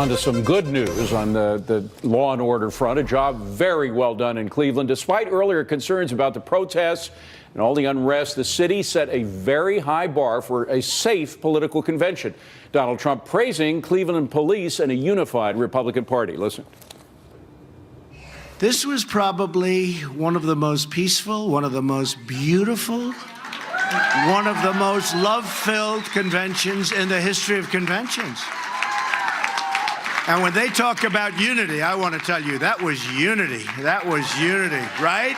On to some good news on the law and order front. A job very well done in Cleveland. Despite earlier concerns about the protests and all the unrest, the city set a very high bar for a safe political convention. Donald Trump praising Cleveland police and a unified Republican Party. Listen. This was probably one of the most peaceful, one of the most beautiful, one of the most love-filled conventions in the history of conventions. And when they talk about unity, I want to tell you, that was unity. That was unity, right?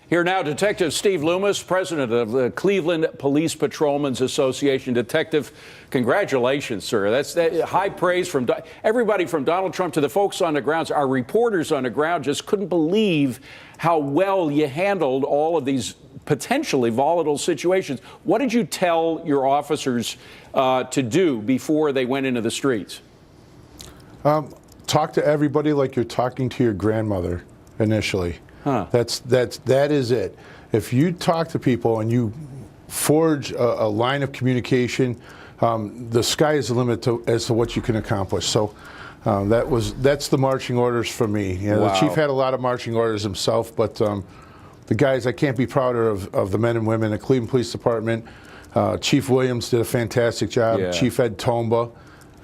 Here now, Detective Steve Loomis, president of the Cleveland Police Patrolmen's Association. Detective, congratulations, sir. That's high praise from everybody from Donald Trump to the folks on the ground. Our reporters on the ground just couldn't believe how well you handled all of these potentially volatile situations. What did you tell your officers to do before they went into the streets? Talk to everybody like you're talking to your grandmother initially. Huh. That is it. If you talk to people and you forge a line of communication, the sky is the limit as to what you can accomplish. So that's the marching orders for me. You know, wow. The chief had a lot of marching orders himself, but the guys, I can't be prouder of the men and women at Cleveland Police Department. Chief Williams did a fantastic job. Yeah. Chief Ed Tomba.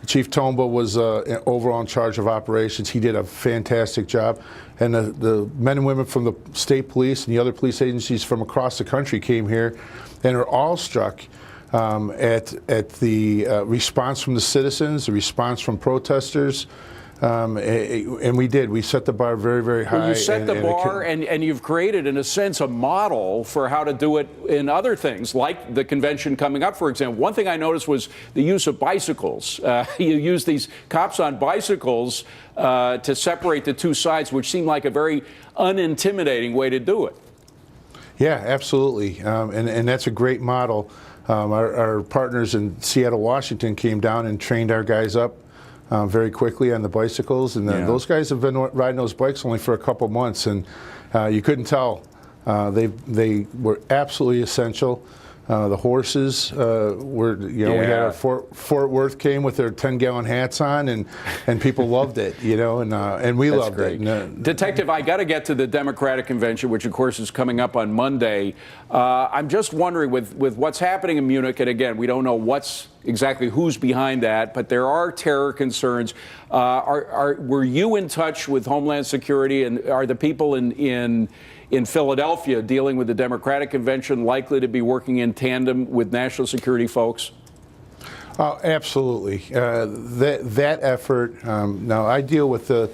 Chief Tomba was overall in charge of operations. He did a fantastic job. And the men and women from the state police and the other police agencies from across the country came here and are all struck at the response from the citizens, the response from protesters. And we did. We set the bar very, very high. Well, you set the bar, and you've created, in a sense, a model for how to do it in other things, like the convention coming up, for example. One thing I noticed was the use of bicycles. You use these cops on bicycles to separate the two sides, which seemed like a very unintimidating way to do it. Yeah, absolutely. And that's a great model. Our partners in Seattle, Washington came down and trained our guys up very quickly on the bicycles, and those guys have been riding those bikes only for a couple months, and you couldn't tell. They were absolutely essential. The horses were, we had our Fort Worth came with their 10-gallon hats on, and people loved it, and we loved it. Detective, I got to get to the Democratic Convention, which of course is coming up on Monday. I'm just wondering, with what's happening in Munich, and again, we don't know exactly who's behind that, but there are terror concerns. Were you in touch with Homeland Security, and are the people in Philadelphia dealing with the Democratic Convention likely to be working in tandem with national security folks? Absolutely. That effort, now I deal with the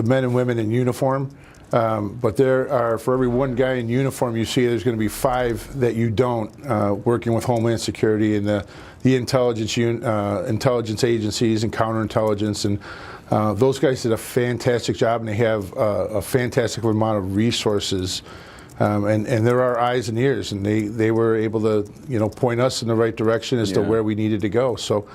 men and women in uniform, but there are, for every one guy in uniform you see, there's going to be 5 that you don't, working with Homeland Security and the intelligence agencies and counterintelligence, and those guys did a fantastic job, and they have a fantastic amount of resources, and there are eyes and ears, and they were able to point us in the right direction as to where we needed to go. So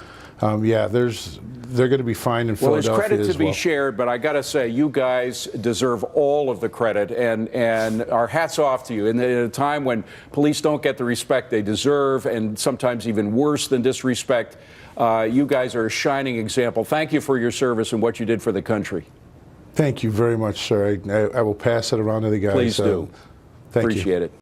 they're going to be fine in Philadelphia. Well, there's credit to be shared, but I got to say, you guys deserve all of the credit, and our hats off to you. In a time when police don't get the respect they deserve, and sometimes even worse than disrespect, you guys are a shining example. Thank you for your service and what you did for the country. Thank you very much, sir. I will pass it around to the guys. Please do. Thank you. Appreciate it.